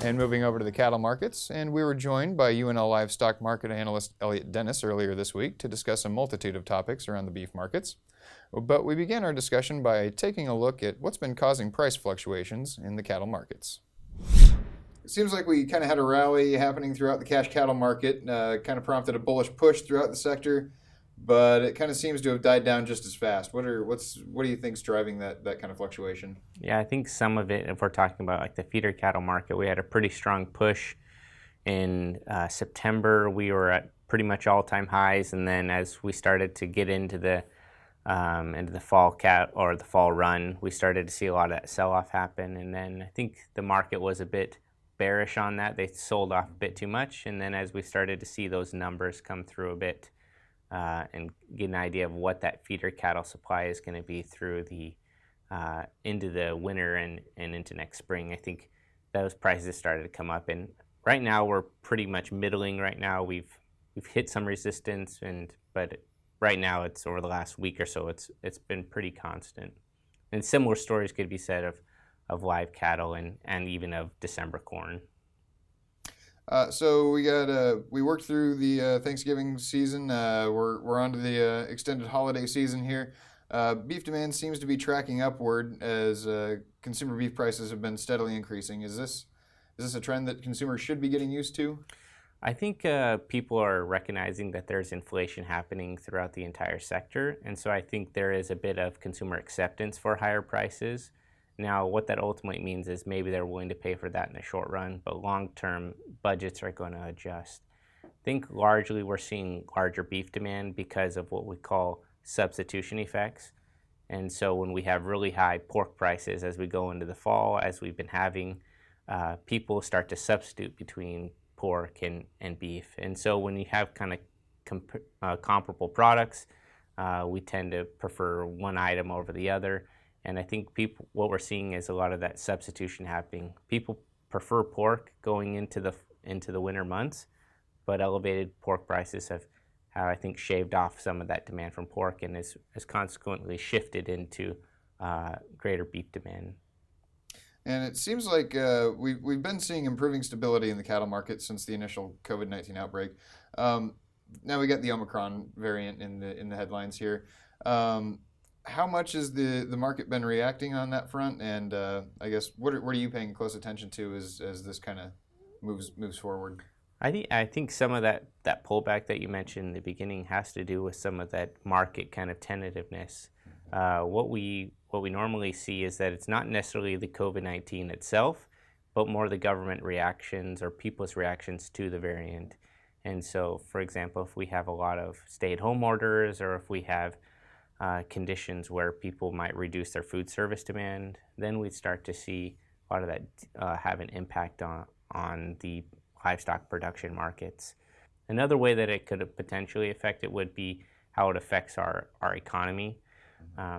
And moving over to the cattle markets, and we were joined by UNL Livestock market analyst Elliott earlier this week to discuss a multitude of topics around the beef markets. But we began our discussion by taking a look at what's been causing price fluctuations in the cattle markets. It seems like we kind of had a rally happening throughout the cash cattle market, kind of prompted a bullish push throughout the sector, but it kind of seems to have died down just as fast. What do you think is driving that kind of fluctuation? Yeah, I think some of it, if we're talking about like the feeder cattle market, we had a pretty strong push in September. We were at pretty much all-time highs, and then as we started to get into the fall or the fall run, we started to see a lot of that sell-off happen. And then I think the market was a bit bearish on that. They sold off a bit too much, and then as we started to see those numbers come through a bit, and get an idea of what that feeder cattle supply is going to be through the into the winter and into next spring. I think those prices started to come up, and right now we're pretty much middling. Right now we've hit some resistance, but right now it's over the last week or so it's been pretty constant. And similar stories could be said of live cattle and even of December corn. So we worked through the Thanksgiving season. We're on to the extended holiday season here. Beef demand seems to be tracking upward as consumer beef prices have been steadily increasing. Is this a trend that consumers should be getting used to? I think people are recognizing that there's inflation happening throughout the entire sector, and so I think there is a bit of consumer acceptance for higher prices. Now, what that ultimately means is maybe they're willing to pay for that in the short run, but long-term budgets are going to adjust. I think largely we're seeing larger beef demand because of what we call substitution effects. And so when we have really high pork prices as we go into the fall, as we've been having, people start to substitute between pork and beef. And so when you have kind of comparable products, we tend to prefer one item over the other. And I think what we're seeing is a lot of that substitution happening. People prefer pork going into the winter months, but elevated pork prices have I think shaved off some of that demand from pork and has consequently shifted into greater beef demand. And it seems like we've been seeing improving stability in the cattle market since the initial COVID-19 outbreak. Now we got the Omicron variant in the headlines here. How much has the market been reacting on that front? And I guess what are you paying close attention to as this kind of moves forward? I think some of that pullback that you mentioned in the beginning has to do with some of that market kind of tentativeness. What we normally see is that it's not necessarily the COVID-19 itself, but more the government reactions or people's reactions to the variant. And so, for example, if we have a lot of stay-at-home orders, or if we have conditions where people might reduce their food service demand, then we start to see a lot of that have an impact on the livestock production markets. Another way that it could potentially affect it would be how it affects our economy.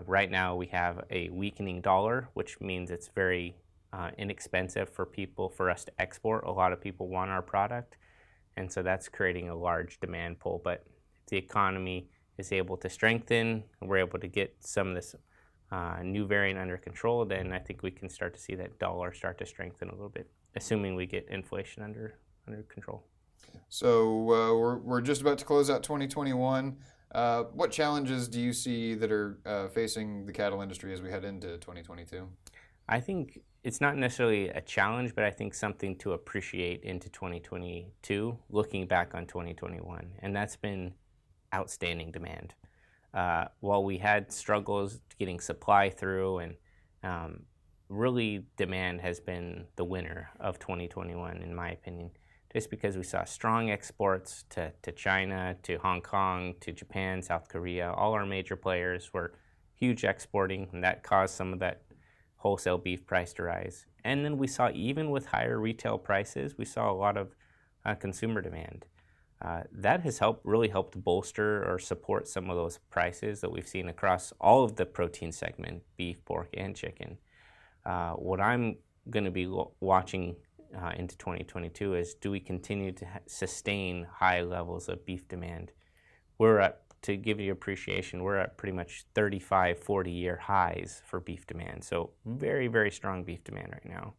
Right now we have a weakening dollar, which means it's very inexpensive for us to export. A lot of people want our product, and so that's creating a large demand pull. But if the economy is able to strengthen, and we're able to get some of this new variant under control, then I think we can start to see that dollar start to strengthen a little bit, assuming we get inflation under control. So we're just about to close out 2021. What challenges do you see that are facing the cattle industry as we head into 2022? I think it's not necessarily a challenge, but I think something to appreciate into 2022, looking back on 2021, and that's been outstanding demand. While we had struggles getting supply through, and really demand has been the winner of 2021, in my opinion, just because we saw strong exports to China, to Hong Kong, to Japan, South Korea. All our major players were huge exporting, and that caused some of that wholesale beef price to rise. And then we saw, even with higher retail prices, we saw a lot of consumer demand. That has really helped bolster or support some of those prices that we've seen across all of the protein segment, beef, pork, and chicken. What I'm going to be watching into 2022 is, do we continue to sustain high levels of beef demand? We're at, to give you appreciation, we're at pretty much 35, 40-year highs for beef demand. So very, very strong beef demand right now.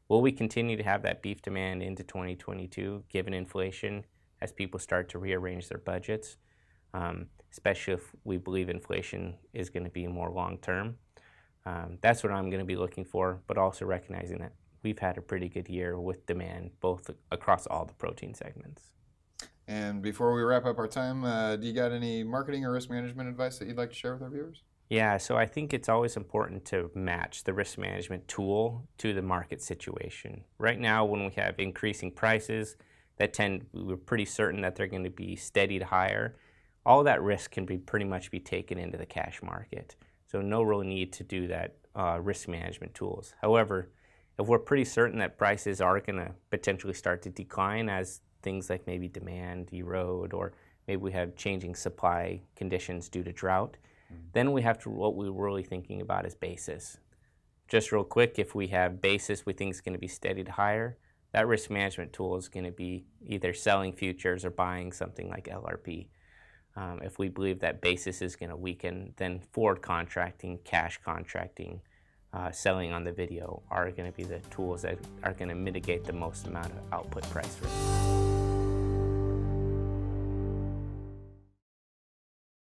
Will we continue to have that beef demand into 2022, given inflation, as people start to rearrange their budgets, especially if we believe inflation is going to be more long-term? That's what I'm going to be looking for, but also recognizing that we've had a pretty good year with demand both across all the protein segments. And before we wrap up our time, do you got any marketing or risk management advice that you'd like to share with our viewers? Yeah, so I think it's always important to match the risk management tool to the market situation. Right now, when we have increasing prices we're pretty certain that they're going to be steady to higher, all that risk can be pretty much be taken into the cash market. So no real need to do that risk management tools. However, if we're pretty certain that prices are going to potentially start to decline as things like maybe demand erode, or maybe we have changing supply conditions due to drought, then what we're really thinking about is basis. Just real quick, if we have basis we think is going to be steady to higher, that risk management tool is going to be either selling futures or buying something like LRP. If we believe that basis is going to weaken, then forward contracting, cash contracting, selling on the video are going to be the tools that are going to mitigate the most amount of output price risk.